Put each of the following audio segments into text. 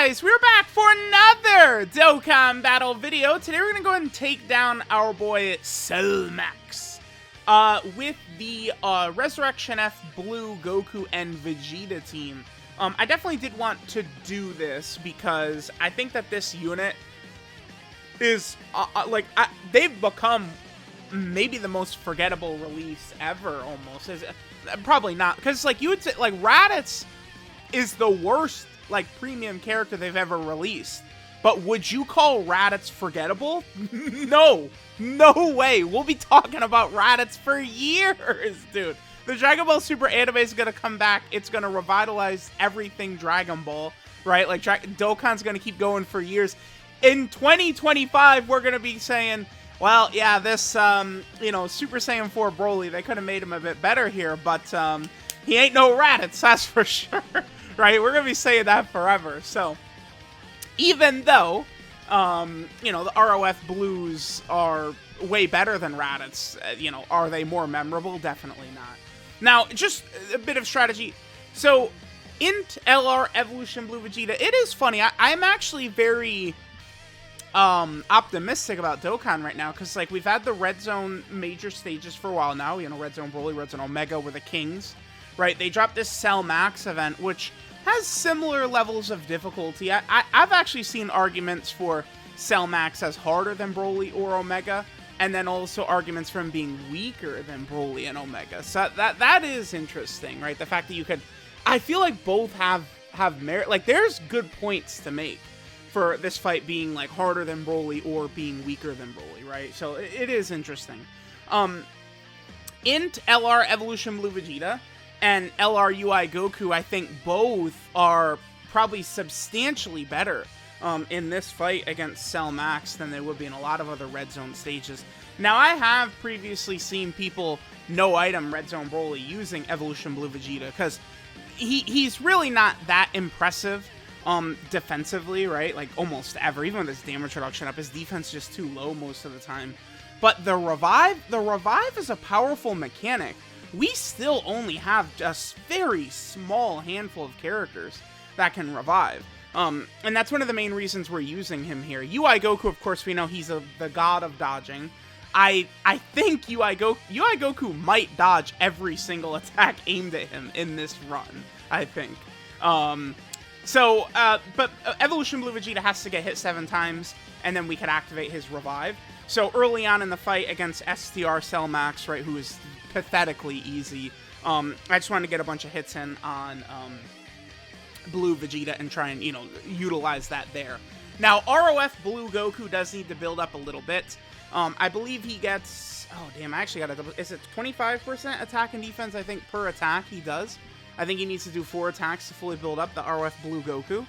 guys, we're back for another Dokkan battle video. Today we're going to go ahead and take down our boy Cellmax with the Resurrection F Blue, Goku, and Vegeta team. I definitely did want to do this because I think that this unit is, they've become maybe the most forgettable release ever, almost. Probably not, because, like, you would say, like, Raditz is the worst, like, premium character they've ever released. But would you call Raditz forgettable? No. No way. We'll be talking about Raditz for years, dude. The Dragon Ball Super anime is going to come back. It's going to revitalize everything Dragon Ball, right? Like, Dokkan's going to keep going for years. In 2025, we're going to be saying, well, yeah, this, Super Saiyan 4 Broly, they could have made him a bit better here, but, he ain't no Raditz, that's for sure. Right? We're going to be saying that forever. So, even though, the ROF Blues are way better than Raditz, are they more memorable? Definitely not. Now, just a bit of strategy. So, INT LR Evolution Blue Vegeta, it is funny. I'm actually very optimistic about Dokkan right now, because, like, we've had the Red Zone major stages for a while now. Red Zone Broly, Red Zone Omega were the kings, right? They dropped this Cell Max event, which has similar levels of difficulty. I've actually seen arguments for Cell Max as harder than Broly or Omega, and then also arguments for him being weaker than Broly and Omega. So that is interesting, right? The fact that you could, I feel like both have merit. Like, there's good points to make for this fight being, like, harder than Broly or being weaker than Broly, right? So it is interesting. INT LR Evolution Blue Vegeta and LR UI Goku, I think both are probably substantially better in this fight against Cell Max than they would be in a lot of other Red Zone stages. Now, I have previously seen people no-item Red Zone Broly using Evolution Blue Vegeta, because he's really not that impressive defensively, right? Like, almost ever. Even with his damage reduction up, his defense is just too low most of the time. But the revive is a powerful mechanic. We still only have just very small handful of characters that can revive. And that's one of the main reasons we're using him here. UI Goku, of course, we know he's the god of dodging. I think UI Goku might dodge every single attack aimed at him in this run, I think. But Evolution Blue Vegeta has to get hit 7 times, and then we can activate his revive. So early on in the fight against STR Cell Max, right, who is pathetically easy, I just wanted to get a bunch of hits in on Blue Vegeta and try and, utilize that there. Now, ROF Blue Goku does need to build up a little bit. I believe he gets, oh damn, I actually got to double, is it 25% attack and defense, I think, per attack he does? I think he needs to do 4 attacks to fully build up the ROF Blue Goku.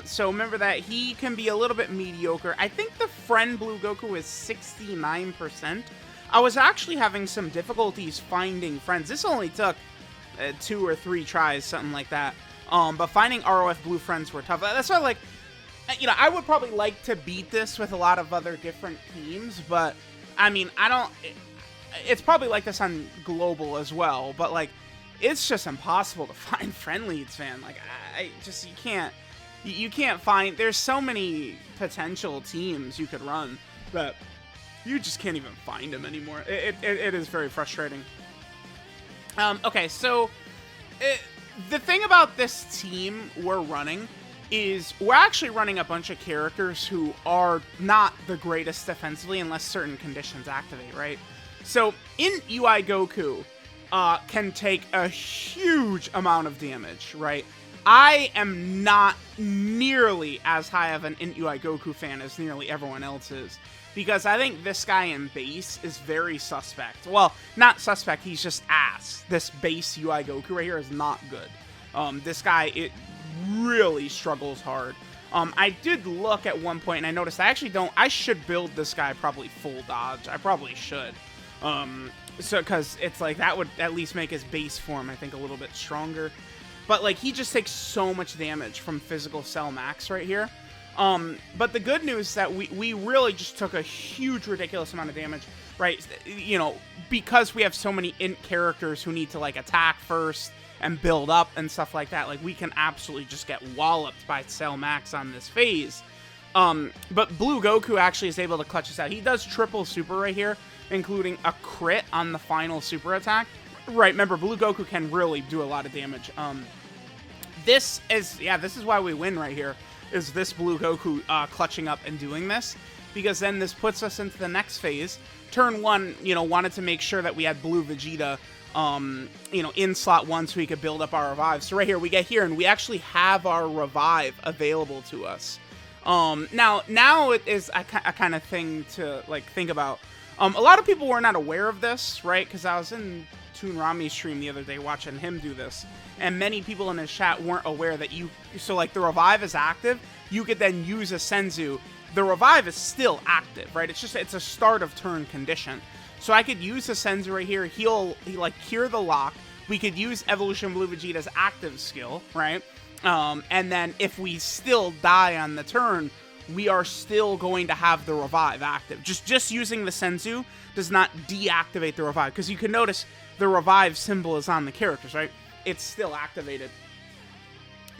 So remember that he can be a little bit mediocre. I think the Friend Blue Goku is 69%. I was actually having some difficulties finding friends. This only took 2 or 3 tries, something like that. But finding ROF Blue friends were tough. That's why, like, I would probably like to beat this with a lot of other different teams, but, I mean, it's probably like this on Global as well, but, like, it's just impossible to find friend leads, man. Like, you can't find, there's so many potential teams you could run, but you just can't even find them anymore. It is very frustrating. Okay, so the thing about this team we're running is we're actually running a bunch of characters who are not the greatest defensively unless certain conditions activate, right? So INT UI Goku can take a huge amount of damage, right? I am not nearly as high of an INT UI Goku fan as nearly everyone else is, because I think this guy in base is very suspect. Well, not suspect, he's just ass. This base UI Goku right here is not good. This guy, it really struggles hard. I did look at one point and I noticed I should build this guy probably full dodge. I probably should. Because it's like, that would at least make his base form, I think, a little bit stronger. But, like, he just takes so much damage from physical Cell Max right here. But the good news is that we really just took a huge, ridiculous amount of damage, right? Because we have so many INT characters who need to, like, attack first and build up and stuff like that, like, we can absolutely just get walloped by Cell Max on this phase. But Blue Goku actually is able to clutch us out. He does triple super right here, including a crit on the final super attack. Right, remember, Blue Goku can really do a lot of damage. This is why we win right here, is this Blue Goku clutching up and doing this, because then this puts us into the next phase. Turn 1, wanted to make sure that we had Blue Vegeta, in slot 1 so we could build up our revive. So right here, we get here, and we actually have our revive available to us. Now it is a kind of thing to, like, think about. A lot of people were not aware of this, right? Because I was in Toon Rami's stream the other day watching him do this, and many people in his chat weren't aware that the revive is active, you could then use a Senzu. The revive is still active, right? It's a start of turn condition. So I could use a Senzu right here, he'll cure the lock, we could use Evolution Blue Vegeta's active skill, right? And then if we still die on the turn, we are still going to have the revive active. Just using the Senzu does not deactivate the revive, because you can notice the revive symbol is on the characters, right? It's still activated.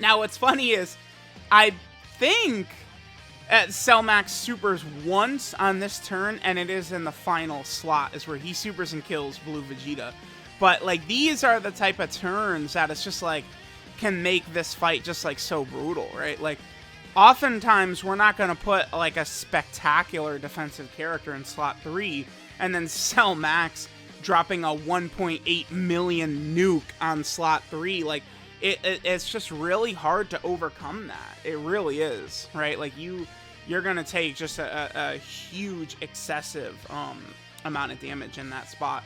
Now, what's funny is, I think Cell Max supers once on this turn, and it is in the final slot, is where he supers and kills Blue Vegeta. But, like, these are the type of turns that it's just, like, can make this fight just, like, so brutal, right? Like, oftentimes, we're not going to put, like, a spectacular defensive character in slot 3, and then Cell Max dropping a 1.8 million nuke on slot 3. Like, it's just really hard to overcome that. It really is, right? Like, you're going to take just a huge, excessive amount of damage in that spot.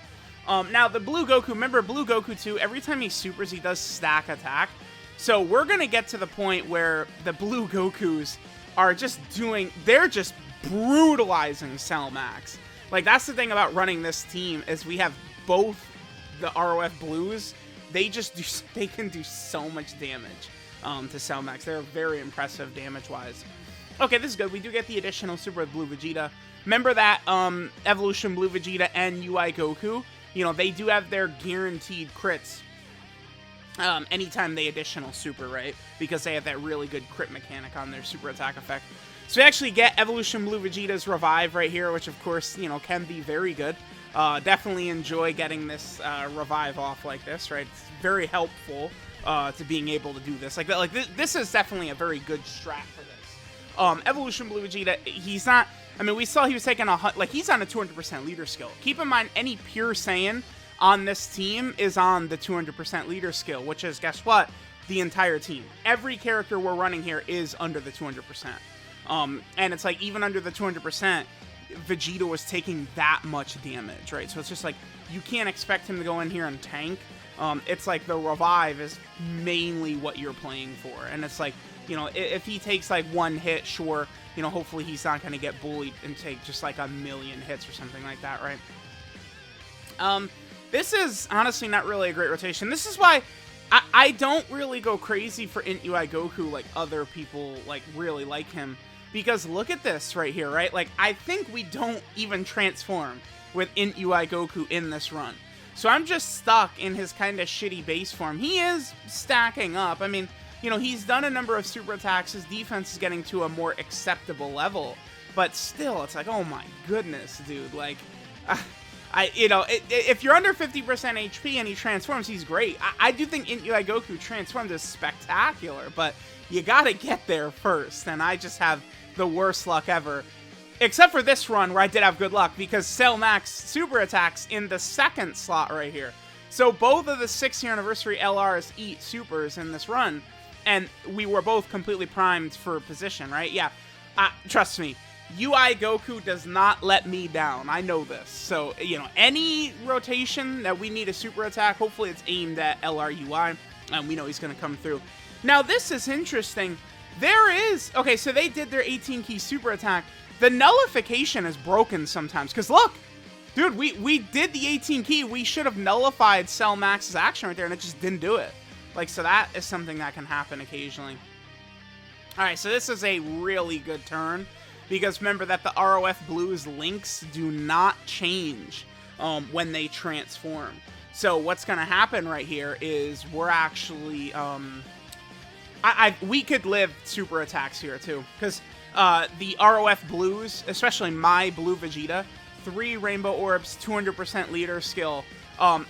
Now, the Blue Goku, remember Blue Goku 2, every time he supers, he does stack attack. So we're going to get to the point where the Blue Gokus are just they're just brutalizing Cell Max. Like, that's the thing about running this team, is we have both the ROF Blues. They can do so much damage to Cell Max. They're very impressive damage-wise. Okay, this is good. We do get the additional super with Blue Vegeta. Remember that Evolution Blue Vegeta and UI Goku, they do have their guaranteed crits anytime they additional super, right? Because they have that really good crit mechanic on their super attack effect. So we actually get Evolution Blue Vegeta's revive right here, which of course, can be very good. Definitely enjoy getting this revive off like this, right? It's very helpful to being able to do this. This is definitely a very good strat for this. Evolution Blue Vegeta, he's not... I mean, we saw he was taking he's on a 200% leader skill. Keep in mind, any pure Saiyan on this team is on the 200% leader skill, which is, guess what? The entire team. Every character we're running here is under the 200%. And it's like, even under the 200%, Vegeta was taking that much damage, right? So it's just like, you can't expect him to go in here and tank. It's like the revive is mainly what you're playing for. And it's like, if he takes like one hit, sure, hopefully he's not going to get bullied and take just like a million hits or something like that, right? This is honestly not really a great rotation. This is why I don't really go crazy for INT UI Goku like other people like really like him. Because look at this right here, right? Like, I think we don't even transform with INT UI Goku in this run. So I'm just stuck in his kind of shitty base form. He is stacking up. I mean, he's done a number of super attacks. His defense is getting to a more acceptable level. But still, it's like, oh my goodness, dude. Like, if you're under 50% HP and he transforms, he's great. I do think INT UI Goku transforms is spectacular, but you gotta get there first. And I just have the worst luck ever. Except for this run where I did have good luck, because Cell Max super attacks in the second slot right here. So both of the 6th year anniversary LRs eat supers in this run, and we were both completely primed for position, right? Yeah, trust me, UI Goku does not let me down. I know this. So, any rotation that we need a super attack, hopefully it's aimed at LR UI, and we know he's going to come through. Now, this is interesting. Okay, so they did their 18 key super attack. The nullification is broken sometimes, because look, dude, we did the 18 key. We should have nullified Cell Max's action right there, and it just didn't do it. Like, so that is something that can happen occasionally. Alright, so this is a really good turn, because remember that the ROF Blues links do not change when they transform. So what's going to happen right here is we're actually, we could live super attacks here too, because the ROF blues, especially my blue Vegeta, 3 rainbow orbs, 200% leader skill.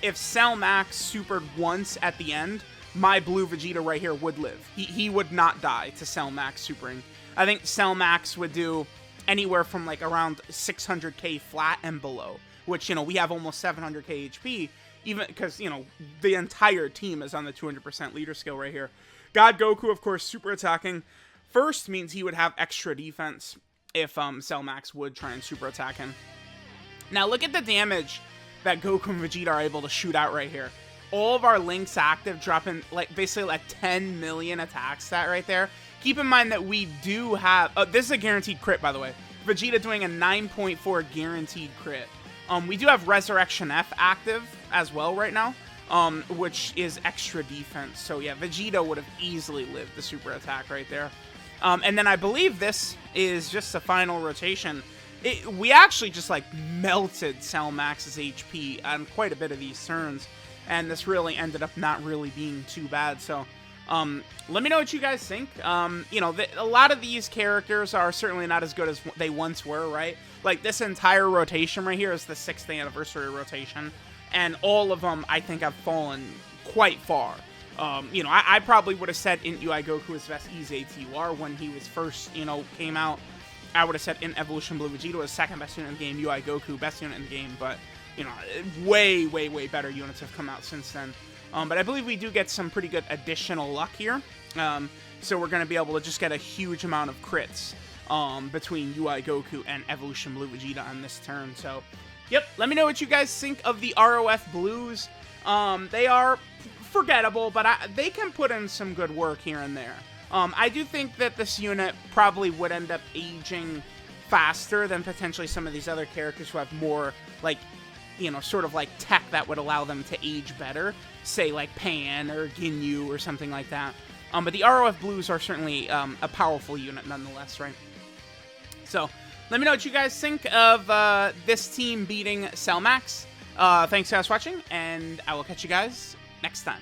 If Cell Max supered once at the end, my blue Vegeta right here would live. He would not die to Cell Max supering. I think Cell Max would do anywhere from like around 600k flat and below, which, you know, we have almost 700k HP, even because, you know, the entire team is on the 200% leader skill right here. God Goku, of course, super attacking first means he would have extra defense if Cell Max would try and super attack him. Now look at the damage that Goku and Vegeta are able to shoot out right here. All of our links active, dropping like basically like 10 million attack stat right there. Keep in mind that we do have, this is a guaranteed crit, by the way. Vegeta doing a 9.4 guaranteed crit. We do have Resurrection F active as well right now, which is extra defense. So yeah, Vegeta would have easily lived the super attack right there. And then I believe this is just the final rotation. We actually just like melted Cell Max's HP on quite a bit of these turns, and this really ended up not really being too bad. So let me know what you guys think. You know, a lot of these characters are certainly not as good as they once were, right? Like this entire rotation right here is the 6th anniversary rotation, and all of them I think have fallen quite far. You know, I probably would have said INT Goku is best EZATUR when he was first, you know, came out. I would have said INT Evolution Blue Vegeta was second best unit in the game, UI Goku best unit in the game, but, you know, way, way, way better units have come out since then. But I believe we do get some pretty good additional luck here. So we're going to be able to just get a huge amount of crits between UI Goku and Evolution Blue Vegeta on this turn. So, yep, let me know what you guys think of the ROF Blues. They are forgettable, but they can put in some good work here and there. I do think that this unit probably would end up aging faster than potentially some of these other characters who have more, like, you know, sort of like tech that would allow them to age better. Say, like, Pan or Ginyu or something like that. But the ROF Blues are certainly a powerful unit nonetheless, right? So, let me know what you guys think of this team beating Cell Max. Thanks guys for watching, and I will catch you guys next time.